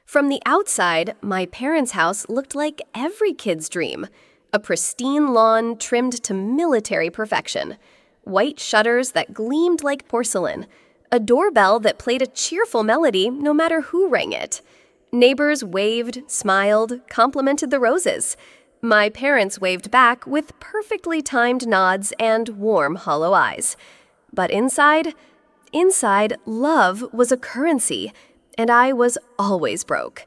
From the outside, my parents' house looked like every kid's dream. A pristine lawn trimmed to military perfection. White shutters that gleamed like porcelain. A doorbell that played a cheerful melody no matter who rang it. Neighbors waved, smiled, complimented the roses. My parents waved back with perfectly timed nods and warm, hollow eyes. But inside, love was a currency, and I was always broke.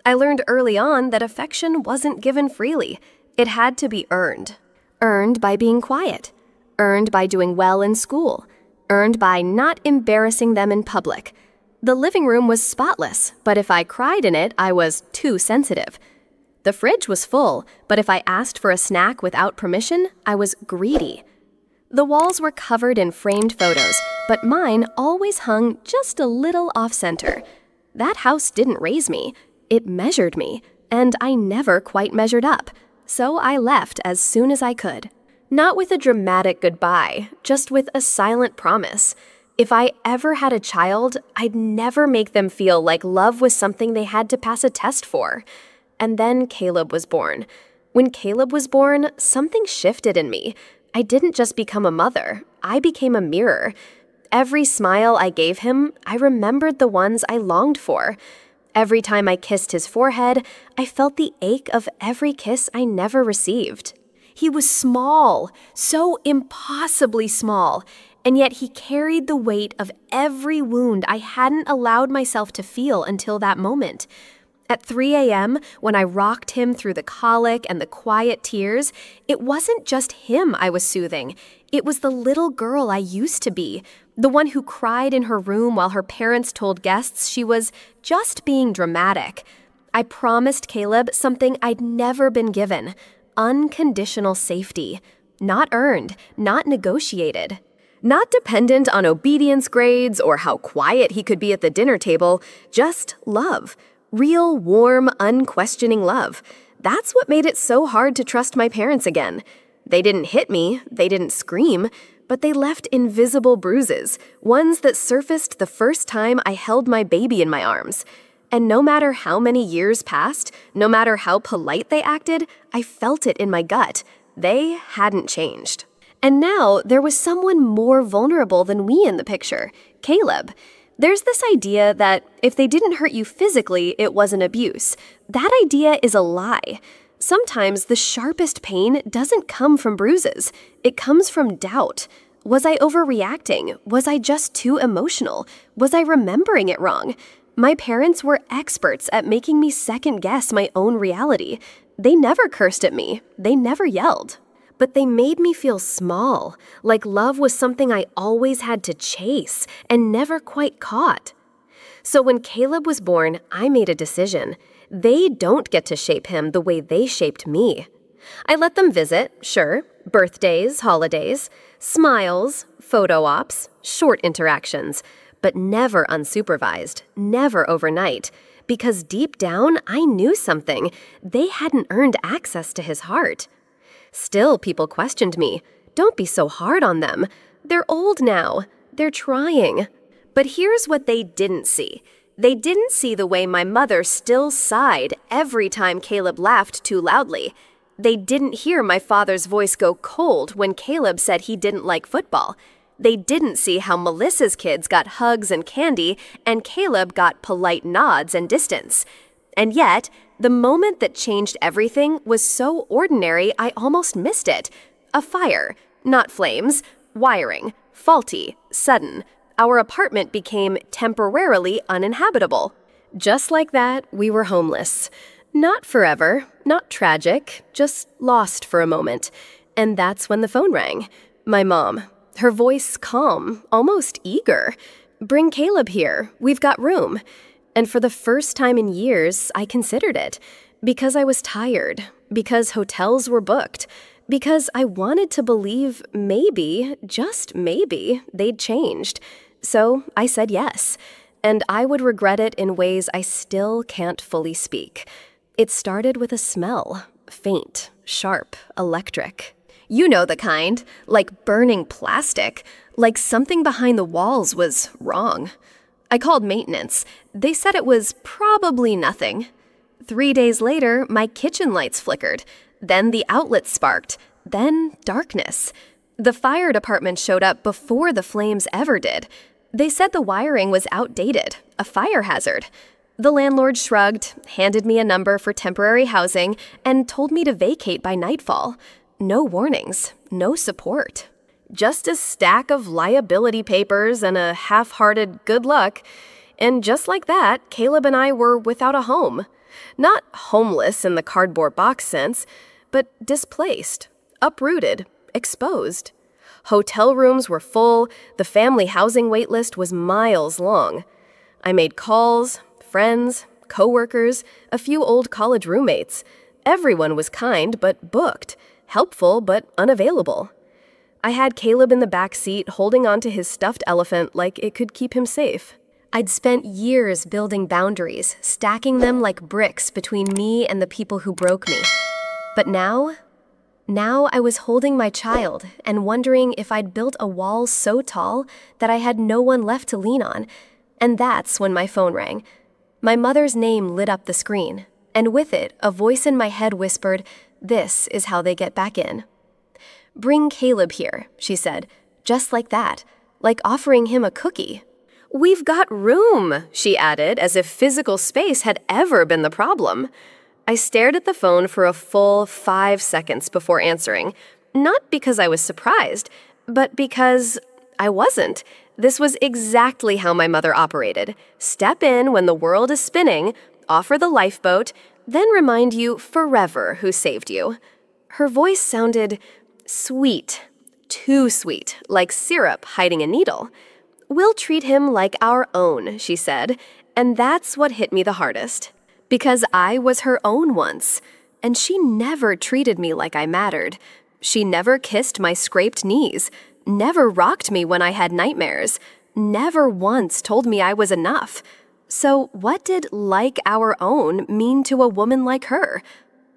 I learned early on that affection wasn't given freely. It had to be earned. Earned by being quiet. Earned by doing well in school. Earned by not embarrassing them in public. The living room was spotless, but if I cried in it, I was too sensitive. The fridge was full, but if I asked for a snack without permission, I was greedy. The walls were covered in framed photos, but mine always hung just a little off-center. That house didn't raise me. It measured me, and I never quite measured up. So I left as soon as I could. Not with a dramatic goodbye, just with a silent promise. If I ever had a child, I'd never make them feel like love was something they had to pass a test for. And then Caleb was born. When Caleb was born, something shifted in me. I didn't just become a mother. I became a mirror. Every smile I gave him, I remembered the ones I longed for. Every time I kissed his forehead, I felt the ache of every kiss I never received. He was small, so impossibly small, and yet he carried the weight of every wound I hadn't allowed myself to feel until that moment. At 3 a.m., when I rocked him through the colic and the quiet tears, it wasn't just him I was soothing. It was the little girl I used to be, the one who cried in her room while her parents told guests she was just being dramatic. I promised Caleb something I'd never been given: unconditional safety. Not earned, not negotiated. Not dependent on obedience grades or how quiet he could be at the dinner table, just love. Real, warm, unquestioning love. That's what made it so hard to trust my parents again. They didn't hit me, they didn't scream, but they left invisible bruises, ones that surfaced the first time I held my baby in my arms. And no matter how many years passed, no matter how polite they acted, I felt it in my gut. They hadn't changed. And now there was someone more vulnerable than me in the picture, Caleb. There's this idea that if they didn't hurt you physically, it wasn't abuse. That idea is a lie. Sometimes the sharpest pain doesn't come from bruises. It comes from doubt. Was I overreacting? Was I just too emotional? Was I remembering it wrong? My parents were experts at making me second-guess my own reality. They never cursed at me. They never yelled. But they made me feel small, like love was something I always had to chase and never quite caught. So when Caleb was born, I made a decision. They don't get to shape him the way they shaped me. I let them visit, sure, birthdays, holidays, smiles, photo ops, short interactions, but never unsupervised, never overnight, because deep down I knew something. They hadn't earned access to his heart. Still, people questioned me. Don't be so hard on them. They're old now. They're trying. But here's what they didn't see. They didn't see the way my mother still sighed every time Caleb laughed too loudly. They didn't hear my father's voice go cold when Caleb said he didn't like football. They didn't see how Melissa's kids got hugs and candy and Caleb got polite nods and distance. And yet, the moment that changed everything was so ordinary I almost missed it. A fire, not flames, wiring, faulty, sudden. Our apartment became temporarily uninhabitable. Just like that, we were homeless. Not forever, not tragic, just lost for a moment. And that's when the phone rang. My mom, her voice calm, almost eager. "Bring Caleb here, we've got room." And for the first time in years, I considered it. Because I was tired. Because hotels were booked. Because I wanted to believe maybe, just maybe, they'd changed. So I said yes. And I would regret it in ways I still can't fully speak. It started with a smell. Faint, sharp, electric. You know the kind. Like burning plastic. Like something behind the walls was wrong. I called maintenance. They said it was probably nothing. 3 days later, my kitchen lights flickered. Then the outlet sparked. Then darkness. The fire department showed up before the flames ever did. They said the wiring was outdated, a fire hazard. The landlord shrugged, handed me a number for temporary housing, and told me to vacate by nightfall. No warnings, no support. Just a stack of liability papers and a half-hearted good luck. And just like that, Caleb and I were without a home. Not homeless in the cardboard box sense, but displaced, uprooted, exposed. Hotel rooms were full, the family housing wait list was miles long. I made calls, friends, coworkers, a few old college roommates. Everyone was kind but booked, helpful but unavailable. I had Caleb in the back seat holding onto his stuffed elephant like it could keep him safe. I'd spent years building boundaries, stacking them like bricks between me and the people who broke me. But now I was holding my child and wondering if I'd built a wall so tall that I had no one left to lean on. And that's when my phone rang. My mother's name lit up the screen, and with it, a voice in my head whispered, "This is how they get back in." "Bring Caleb here," she said, just like that, like offering him a cookie. "We've got room," she added, as if physical space had ever been the problem. I stared at the phone for a full 5 seconds before answering, not because I was surprised, but because I wasn't. This was exactly how my mother operated. Step in when the world is spinning, offer the lifeboat, then remind you forever who saved you. Her voice sounded sweet, too sweet, like syrup hiding a needle. "We'll treat him like our own," she said, and that's what hit me the hardest. Because I was her own once, and she never treated me like I mattered. She never kissed my scraped knees, never rocked me when I had nightmares, never once told me I was enough. So what did "like our own" mean to a woman like her?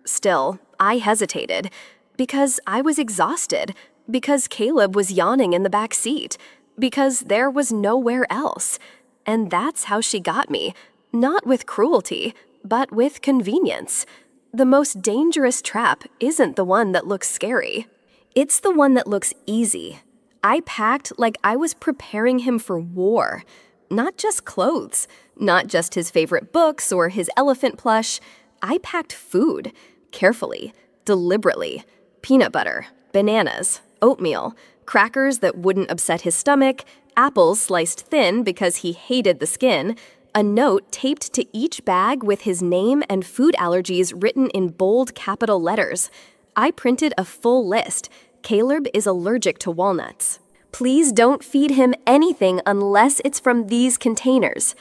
Still, I hesitated, because I was exhausted, because Caleb was yawning in the back seat, because there was nowhere else. And that's how she got me, not with cruelty, but with convenience. The most dangerous trap isn't the one that looks scary. It's the one that looks easy. I packed like I was preparing him for war. Not just clothes, not just his favorite books or his elephant plush. I packed food, carefully, deliberately. Peanut butter, bananas, oatmeal, crackers that wouldn't upset his stomach, apples sliced thin because he hated the skin, a note taped to each bag with his name and food allergies written in bold capital letters. I printed a full list. Caleb is allergic to walnuts. Please don't feed him anything unless it's from these containers.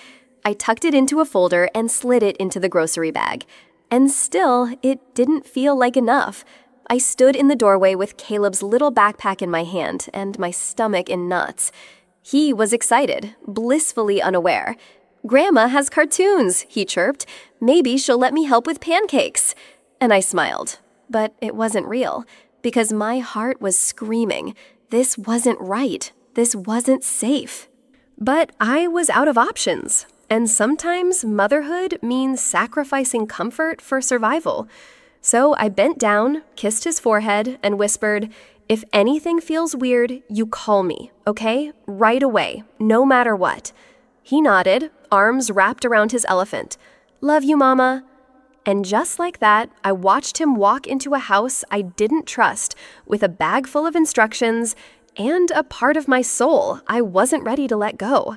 I tucked it into a folder and slid it into the grocery bag. And still, it didn't feel like enough. I stood in the doorway with Caleb's little backpack in my hand and my stomach in knots. He was excited, blissfully unaware. "Grandma has cartoons," he chirped. "Maybe she'll let me help with pancakes." And I smiled. But it wasn't real, because my heart was screaming. This wasn't right. This wasn't safe. But I was out of options. And sometimes motherhood means sacrificing comfort for survival. So I bent down, kissed his forehead, and whispered, "If anything feels weird, you call me, okay? Right away, no matter what." He nodded, arms wrapped around his elephant. "Love you, Mama." And just like that, I watched him walk into a house I didn't trust, with a bag full of instructions and a part of my soul I wasn't ready to let go.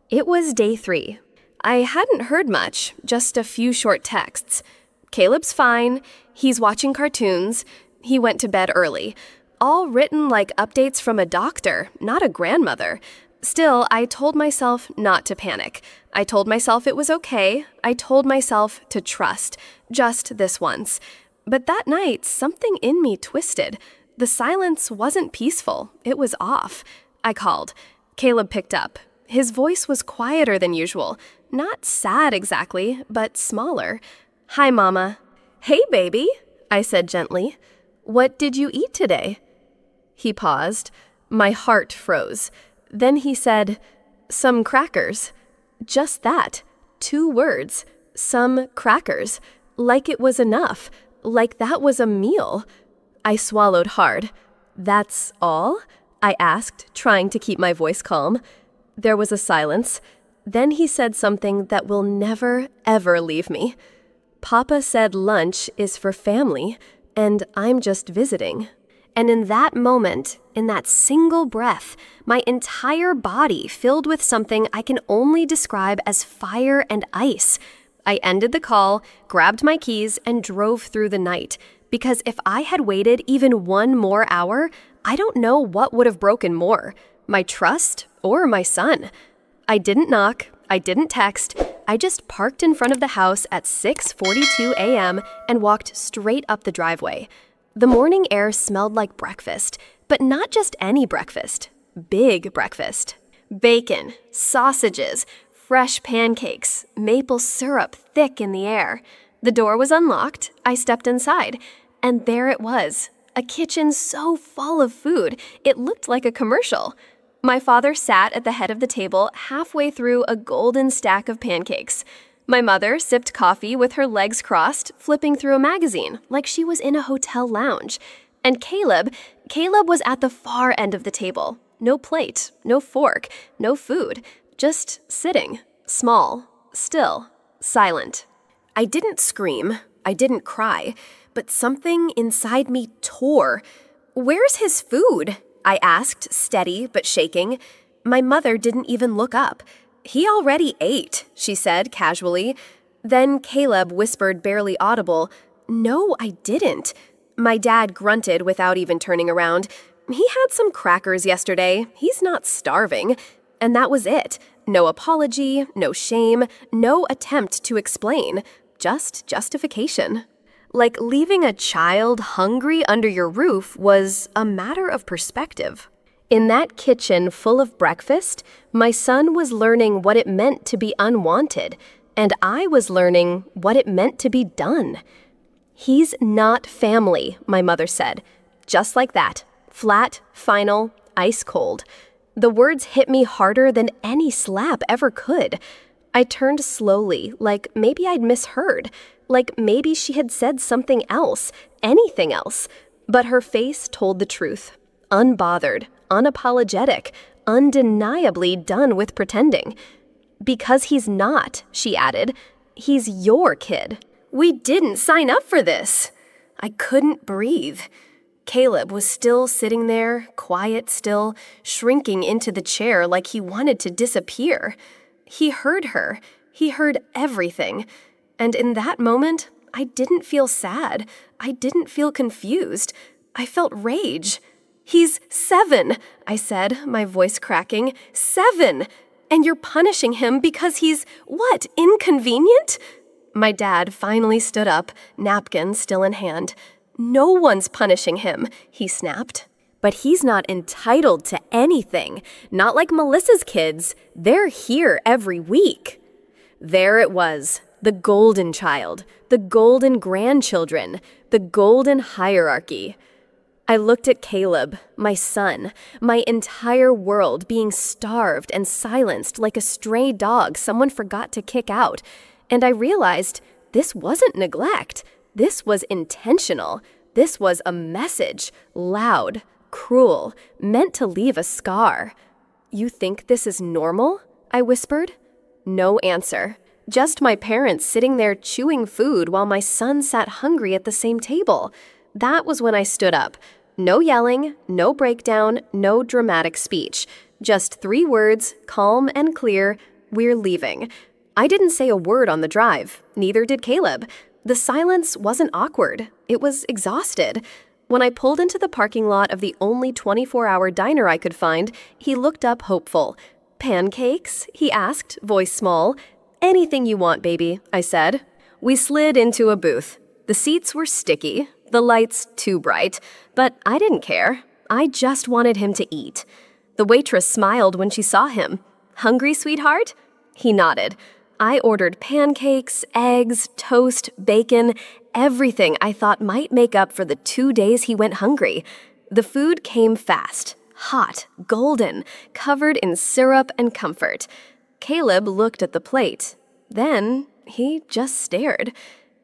It was day 3. I hadn't heard much, just a few short texts. Caleb's fine, he's watching cartoons, he went to bed early. All written like updates from a doctor, not a grandmother. Still, I told myself not to panic. I told myself it was okay. I told myself to trust, just this once. But that night, something in me twisted. The silence wasn't peaceful. It was off. I called. Caleb picked up. His voice was quieter than usual. Not sad exactly, but smaller. "Hi, Mama." "Hey, baby," I said gently. "What did you eat today?" He paused. My heart froze. Then he said, "Some crackers." Just that. 2 words. Some crackers. Like it was enough. Like that was a meal. I swallowed hard. That's all? I asked, trying to keep my voice calm. There was a silence. Then he said something that will never, ever leave me. Papa said lunch is for family, and I'm just visiting. And in that moment, in that single breath, my entire body filled with something I can only describe as fire and ice. I ended the call, grabbed my keys, and drove through the night. Because if I had waited even 1 more hour, I don't know what would have broken more, my trust or my son. I didn't knock, I didn't text, I just parked in front of the house at 6:42 a.m. and walked straight up the driveway. The morning air smelled like breakfast, but not just any breakfast. Big breakfast. Bacon, sausages, fresh pancakes, maple syrup thick in the air. The door was unlocked, I stepped inside, and there it was, a kitchen so full of food, it looked like a commercial. My father sat at the head of the table halfway through a golden stack of pancakes. My mother sipped coffee with her legs crossed, flipping through a magazine like she was in a hotel lounge. And Caleb was at the far end of the table. No plate, no fork, no food, just sitting, small, still, silent. I didn't scream, I didn't cry, but something inside me tore. "Where's his food?" I asked, steady but shaking. My mother didn't even look up. "He already ate," she said casually. Then Caleb whispered, barely audible, "No, I didn't." My dad grunted without even turning around. "He had some crackers yesterday. He's not starving." And that was it. No apology, no shame, no attempt to explain. Just justification. Like leaving a child hungry under your roof was a matter of perspective. In that kitchen full of breakfast, my son was learning what it meant to be unwanted, and I was learning what it meant to be done. "He's not family," my mother said. Just like that. Flat, final, ice cold. The words hit me harder than any slap ever could. I turned slowly, like maybe I'd misheard, like maybe she had said something else, anything else. But her face told the truth. Unbothered, unapologetic, undeniably done with pretending. "Because he's not," she added. "He's your kid. We didn't sign up for this." I couldn't breathe. Caleb was still sitting there, quiet still, shrinking into the chair like he wanted to disappear. He heard her. He heard everything. And in that moment, I didn't feel sad. I didn't feel confused. I felt rage. "He's 7, I said, my voice cracking. 7! And you're punishing him because he's, what, inconvenient?" My dad finally stood up, napkin still in hand. "No one's punishing him," he snapped. "But he's not entitled to anything. Not like Melissa's kids. They're here every week." There it was, the golden child, the golden grandchildren, the golden hierarchy. I looked at Caleb, my son, my entire world being starved and silenced like a stray dog someone forgot to kick out, and I realized this wasn't neglect. This was intentional. This was a message, loud, cruel, meant to leave a scar. "You think this is normal?" I whispered. No answer. Just my parents sitting there chewing food while my son sat hungry at the same table. That was when I stood up. No yelling, no breakdown, no dramatic speech. Just 3 words, calm and clear, "We're leaving." I didn't say a word on the drive. Neither did Caleb. The silence wasn't awkward. It was exhausted. When I pulled into the parking lot of the only 24-hour diner I could find, he looked up hopeful. "Pancakes?" he asked, voice small. "Anything you want, baby," I said. We slid into a booth. The seats were sticky, the lights too bright, but I didn't care. I just wanted him to eat. The waitress smiled when she saw him. "Hungry, sweetheart?" He nodded. I ordered pancakes, eggs, toast, bacon, everything I thought might make up for the 2 days he went hungry. The food came fast, hot, golden, covered in syrup and comfort. Caleb looked at the plate. Then he just stared.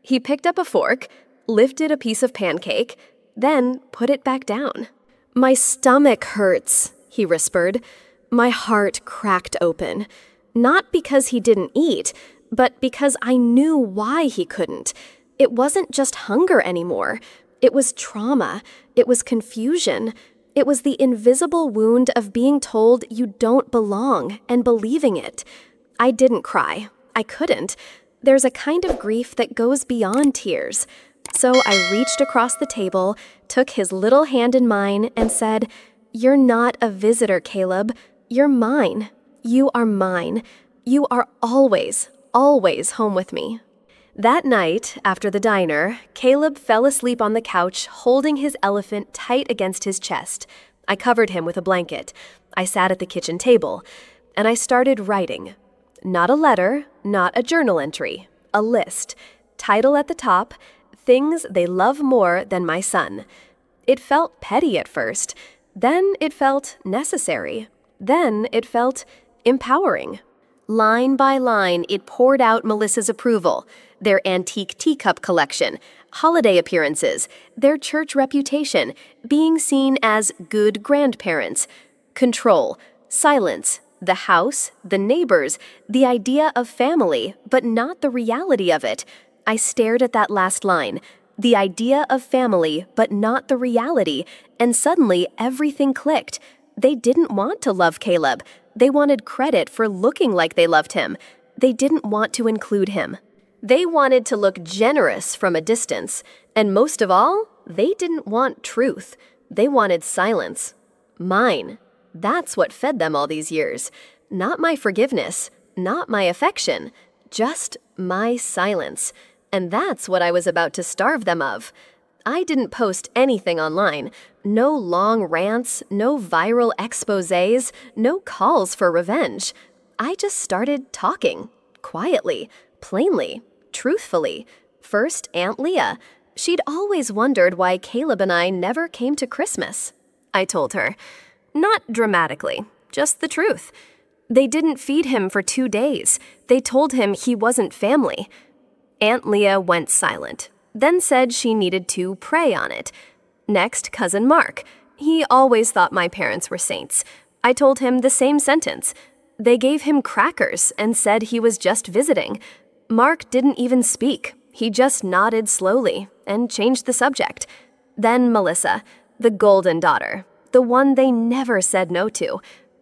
He picked up a fork, lifted a piece of pancake, then put it back down. "My stomach hurts," he whispered. My heart cracked open. Not because he didn't eat, but because I knew why he couldn't. It wasn't just hunger anymore. It was trauma. It was confusion. It was the invisible wound of being told you don't belong and believing it. I didn't cry. I couldn't. There's a kind of grief that goes beyond tears. So I reached across the table, took his little hand in mine, and said, "You're not a visitor, Caleb. You're mine. You are mine. You are always, always home with me." That night, after the diner, Caleb fell asleep on the couch, holding his elephant tight against his chest. I covered him with a blanket. I sat at the kitchen table, and I started writing. Not a letter, not a journal entry, a list. Title at the top, "Things They Love More Than My Son." It felt petty at first. Then it felt necessary. Then it felt empowering. Line by line, it poured out Melissa's approval, their antique teacup collection, holiday appearances, their church reputation, being seen as good grandparents, control, silence, the house, the neighbors, the idea of family, but not the reality of it. I stared at that last line, the idea of family, but not the reality, and suddenly everything clicked. They didn't want to love Caleb. They wanted credit for looking like they loved him. They didn't want to include him. They wanted to look generous from a distance. And most of all, they didn't want truth. They wanted silence. Mine. That's what fed them all these years. Not my forgiveness, not my affection, just my silence. And that's what I was about to starve them of. I didn't post anything online. No long rants, no viral exposés, no calls for revenge. I just started talking. Quietly, plainly, truthfully. First, Aunt Leah. She'd always wondered why Caleb and I never came to Christmas. I told her. Not dramatically, just the truth. They didn't feed him for 2 days. They told him he wasn't family. Aunt Leah went silent, then said she needed to pray on it. Next, Cousin Mark. He always thought my parents were saints. I told him the same sentence. They gave him crackers and said he was just visiting. Mark didn't even speak. He just nodded slowly and changed the subject. Then Melissa, the golden daughter, the one they never said no to.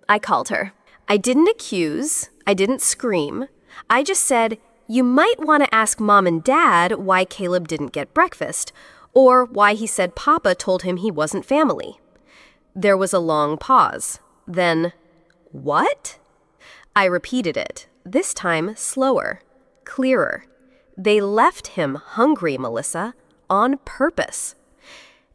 I called her. I didn't accuse. I didn't scream. I just said, "You might want to ask Mom and Dad why Caleb didn't get breakfast, or why he said Papa told him he wasn't family." There was a long pause. Then, "What?" I repeated it, this time slower, clearer. They left him hungry, Melissa, on purpose.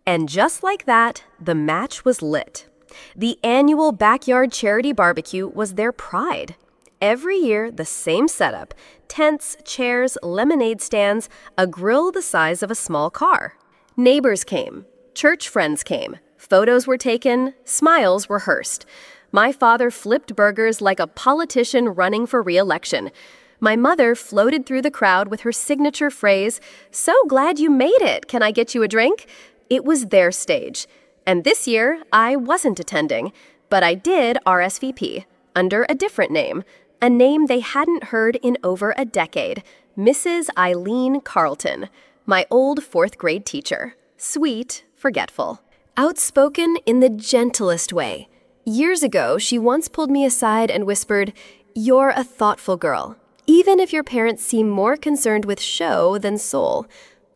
And just like that, the match was lit. The annual backyard charity barbecue was their pride. Every year, the same setup: tents, chairs, lemonade stands, a grill the size of a small car. Neighbors came. Church friends came. Photos were taken. Smiles rehearsed. My father flipped burgers like a politician running for re-election. My mother floated through the crowd with her signature phrase, "So glad you made it. Can I get you a drink?" It was their stage. And this year, I wasn't attending, but I did RSVP, under a different name, a name they hadn't heard in over a decade, Mrs. Eileen Carlton, my old 4th grade teacher. Sweet, forgetful. Outspoken in the gentlest way. Years ago, she once pulled me aside and whispered, "You're a thoughtful girl, even if your parents seem more concerned with show than soul."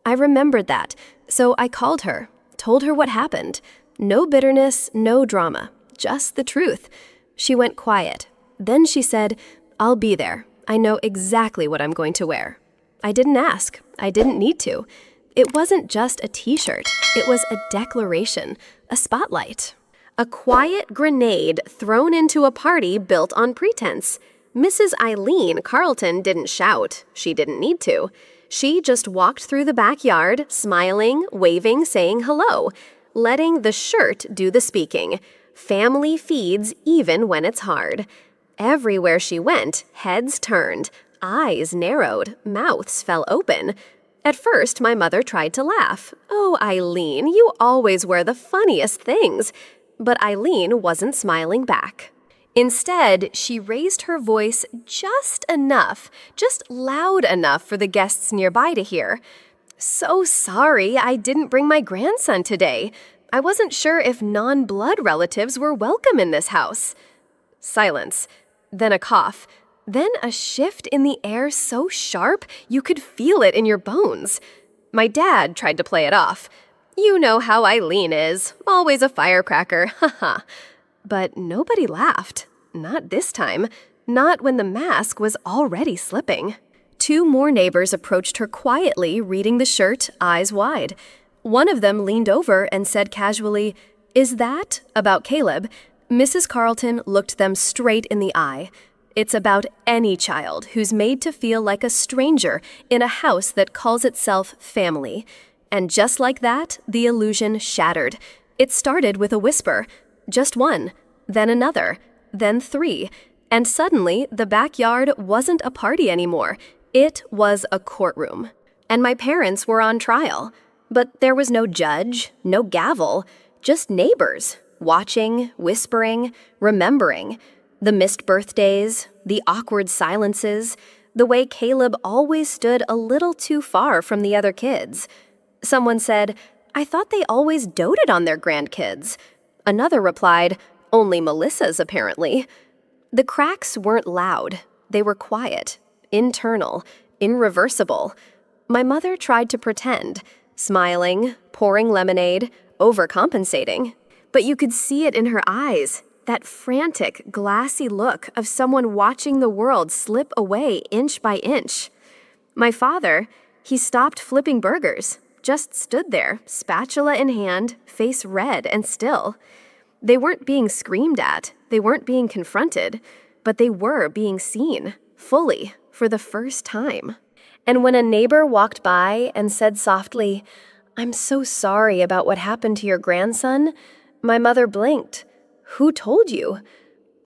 I remembered that, so I called her, told her what happened. No bitterness, no drama, just the truth. She went quiet. Then she said, "I'll be there. I know exactly what I'm going to wear." I didn't ask. I didn't need to. It wasn't just a t-shirt. It was a declaration, a spotlight. A quiet grenade thrown into a party built on pretense. Mrs. Eileen Carlton didn't shout. She didn't need to. She just walked through the backyard, smiling, waving, saying hello, letting the shirt do the speaking. Family feeds even when it's hard. Everywhere she went, heads turned, eyes narrowed, mouths fell open. At first, my mother tried to laugh. "Oh, Eileen, you always wear the funniest things." But Eileen wasn't smiling back. Instead, she raised her voice just enough, just loud enough for the guests nearby to hear. "So sorry I didn't bring my grandson today. I wasn't sure if non-blood relatives were welcome in this house." Silence. Then a cough. Then a shift in the air so sharp you could feel it in your bones. My dad tried to play it off. "You know how Eileen is. Always a firecracker, haha." But nobody laughed. Not this time. Not when the mask was already slipping. 2 more neighbors approached her quietly, reading the shirt, eyes wide. One of them leaned over and said casually, "Is that about Caleb?" Mrs. Carlton looked them straight in the eye. "It's about any child who's made to feel like a stranger in a house that calls itself family." And just like that, the illusion shattered. It started with a whisper. Just one, then another, then 3. And suddenly, the backyard wasn't a party anymore. It was a courtroom. And my parents were on trial. But there was no judge, no gavel, just neighbors, watching, whispering, remembering. The missed birthdays, the awkward silences, the way Caleb always stood a little too far from the other kids. Someone said, "I thought they always doted on their grandkids." Another replied, "Only Melissa's, apparently." The cracks weren't loud. They were quiet, internal, irreversible. My mother tried to pretend, smiling, pouring lemonade, overcompensating. But you could see it in her eyes. That frantic, glassy look of someone watching the world slip away inch by inch. My father, he stopped flipping burgers, just stood there, spatula in hand, face red and still. They weren't being screamed at, they weren't being confronted, but they were being seen, fully, for the first time. And when a neighbor walked by and said softly, "I'm so sorry about what happened to your grandson," my mother blinked. "Who told you?"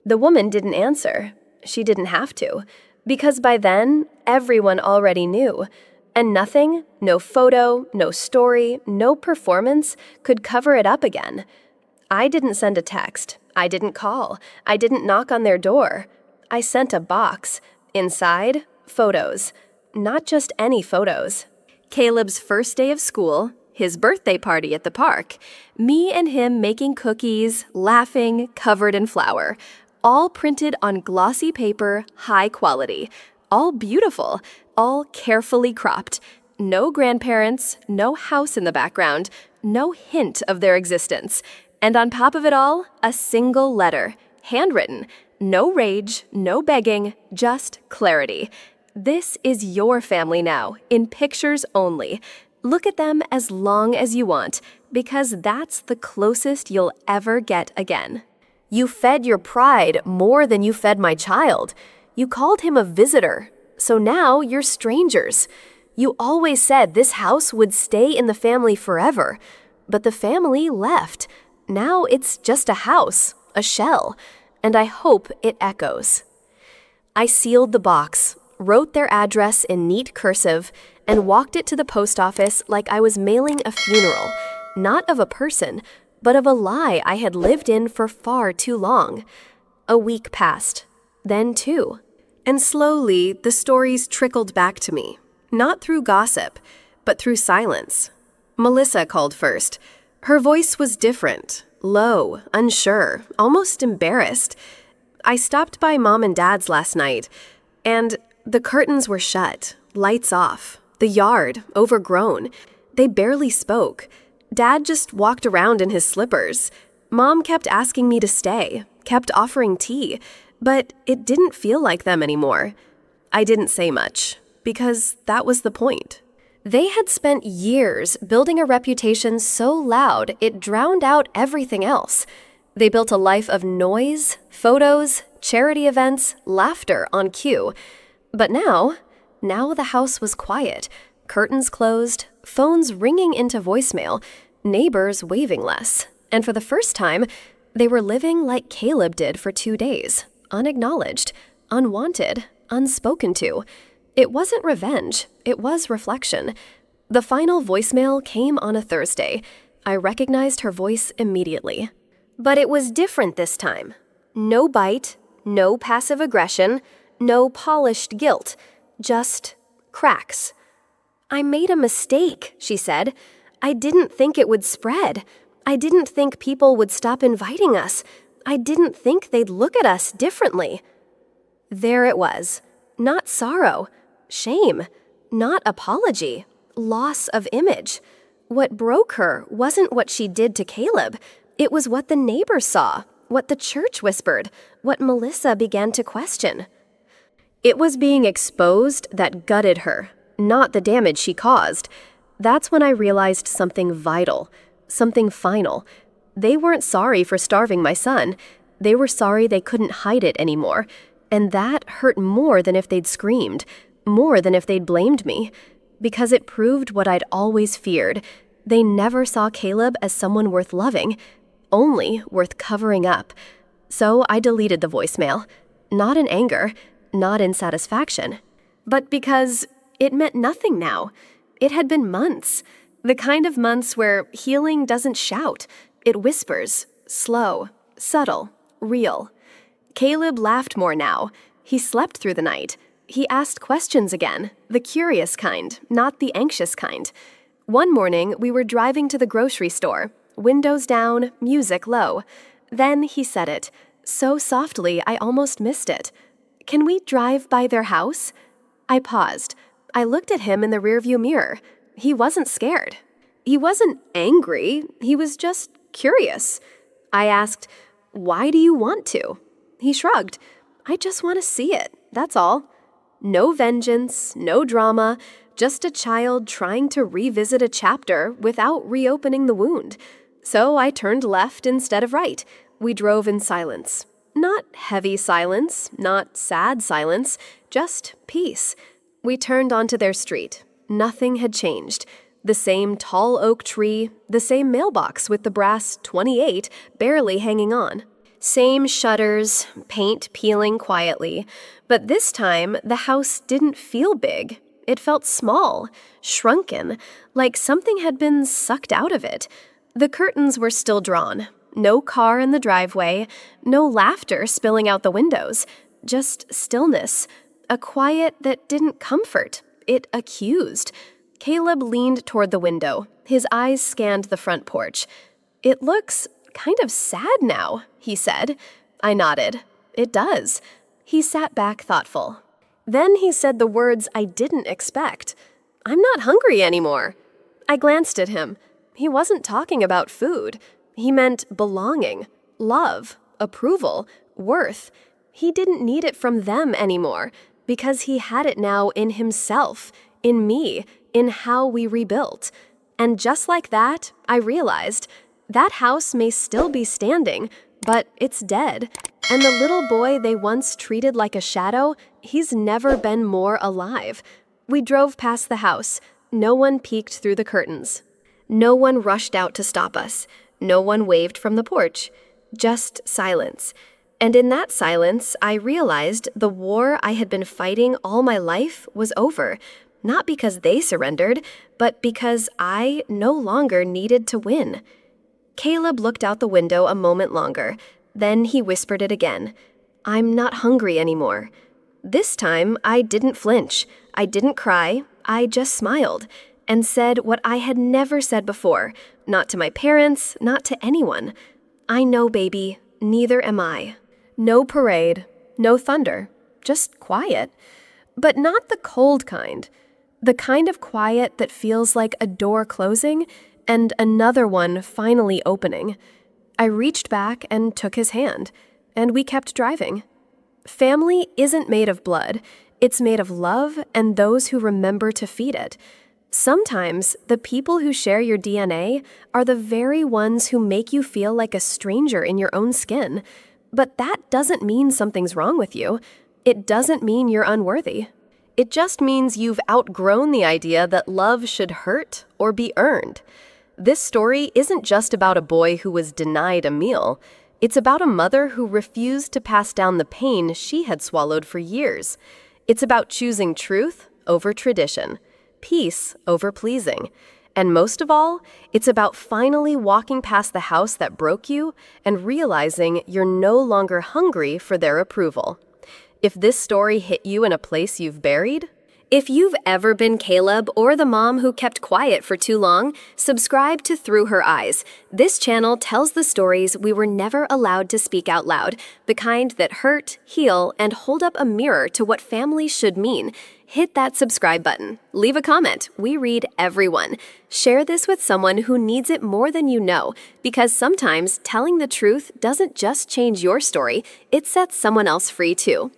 The woman didn't answer. She didn't have to, because by then, everyone already knew. And nothing, no photo, no story, no performance could cover it up again. I didn't send a text. I didn't call. I didn't knock on their door. I sent a box. Inside, photos. Not just any photos. Caleb's first day of school, his birthday party at the park, me and him making cookies, laughing, covered in flour, all printed on glossy paper, high quality, all beautiful, all carefully cropped. No grandparents, no house in the background, no hint of their existence. And on top of it all, a single letter, handwritten. No rage, no begging, just clarity. This is your family now, in pictures only. Look at them as long as you want, because that's the closest you'll ever get again. You fed your pride more than you fed my child. You called him a visitor, so now you're strangers. You always said this house would stay in the family forever, but the family left. Now it's just a house, a shell, and I hope it echoes. I sealed the box, wrote their address in neat cursive, and walked it to the post office like I was mailing a funeral, not of a person, but of a lie I had lived in for far too long. A week passed, then 2. And slowly, the stories trickled back to me, not through gossip, but through silence. Melissa called first. Her voice was different, low, unsure, almost embarrassed. I stopped by Mom and Dad's last night, and the curtains were shut, lights off, the yard overgrown. They barely spoke. Dad just walked around in his slippers. Mom kept asking me to stay, kept offering tea, but it didn't feel like them anymore. I didn't say much, because that was the point. They had spent years building a reputation so loud it drowned out everything else. They built a life of noise, photos, charity events, laughter on cue. But now the house was quiet, curtains closed, phones ringing into voicemail, neighbors waving less. And for the first time, they were living like Caleb did for 2 days, unacknowledged, unwanted, unspoken to. It wasn't revenge, it was reflection. The final voicemail came on a Thursday. I recognized her voice immediately. But it was different this time. No bite, no passive aggression, no polished guilt, just cracks. "I made a mistake," she said. "I didn't think it would spread. I didn't think people would stop inviting us. I didn't think they'd look at us differently." There it was. Not sorrow, shame, not apology, loss of image. What broke her wasn't what she did to Caleb. It was what the neighbors saw, what the church whispered, what Melissa began to question. It was being exposed that gutted her, not the damage she caused. That's when I realized something vital, something final. They weren't sorry for starving my son. They were sorry they couldn't hide it anymore. And that hurt more than if they'd screamed, more than if they'd blamed me. Because it proved what I'd always feared. They never saw Caleb as someone worth loving, only worth covering up. So I deleted the voicemail. Not in anger, not in satisfaction, but because it meant nothing now. It had been months. The kind of months where healing doesn't shout. It whispers, slow, subtle, real. Caleb laughed more now. He slept through the night. He asked questions again, the curious kind, not the anxious kind. One morning, we were driving to the grocery store, windows down, music low. Then he said it, so softly I almost missed it. "Can we drive by their house?" I paused. I looked at him in the rearview mirror. He wasn't scared. He wasn't angry. He was just curious. I asked, "Why do you want to?" He shrugged. "I just want to see it, that's all." No vengeance, no drama, just a child trying to revisit a chapter without reopening the wound. So I turned left instead of right. We drove in silence. Not heavy silence, not sad silence, just peace. We turned onto their street. Nothing had changed. The same tall oak tree, the same mailbox with the brass 28 barely hanging on. Same shutters, paint peeling quietly. But this time, the house didn't feel big. It felt small, shrunken, like something had been sucked out of it. The curtains were still drawn. No car in the driveway, no laughter spilling out the windows, just stillness, a quiet that didn't comfort, it accused. Caleb leaned toward the window. His eyes scanned the front porch. "It looks kind of sad now," he said. I nodded. "It does." He sat back thoughtful. Then he said the words I didn't expect. "I'm not hungry anymore." I glanced at him. He wasn't talking about food. He meant belonging, love, approval, worth. He didn't need it from them anymore because he had it now in himself, in me, in how we rebuilt. And just like that, I realized that house may still be standing, but it's dead. And the little boy they once treated like a shadow, he's never been more alive. We drove past the house. No one peeked through the curtains. No one rushed out to stop us. No one waved from the porch. Just silence. And in that silence, I realized the war I had been fighting all my life was over. Not because they surrendered, but because I no longer needed to win. Caleb looked out the window a moment longer. Then he whispered it again. "I'm not hungry anymore." This time, I didn't flinch. I didn't cry. I just smiled and said what I had never said before, not to my parents, not to anyone. "I know, baby, neither am I." No parade, no thunder, just quiet. But not the cold kind. The kind of quiet that feels like a door closing and another one finally opening. I reached back and took his hand, and we kept driving. Family isn't made of blood. It's made of love and those who remember to feed it. Sometimes the people who share your DNA are the very ones who make you feel like a stranger in your own skin. But that doesn't mean something's wrong with you. It doesn't mean you're unworthy. It just means you've outgrown the idea that love should hurt or be earned. This story isn't just about a boy who was denied a meal. It's about a mother who refused to pass down the pain she had swallowed for years. It's about choosing truth over tradition, peace over pleasing. And most of all, it's about finally walking past the house that broke you and realizing you're no longer hungry for their approval. If this story hit you in a place you've buried, if you've ever been Caleb or the mom who kept quiet for too long, subscribe to Through Her Eyes. This channel tells the stories we were never allowed to speak out loud, the kind that hurt, heal, and hold up a mirror to what family should mean. Hit that subscribe button. Leave a comment. We read everyone. Share this with someone who needs it more than you know, because sometimes telling the truth doesn't just change your story, it sets someone else free too.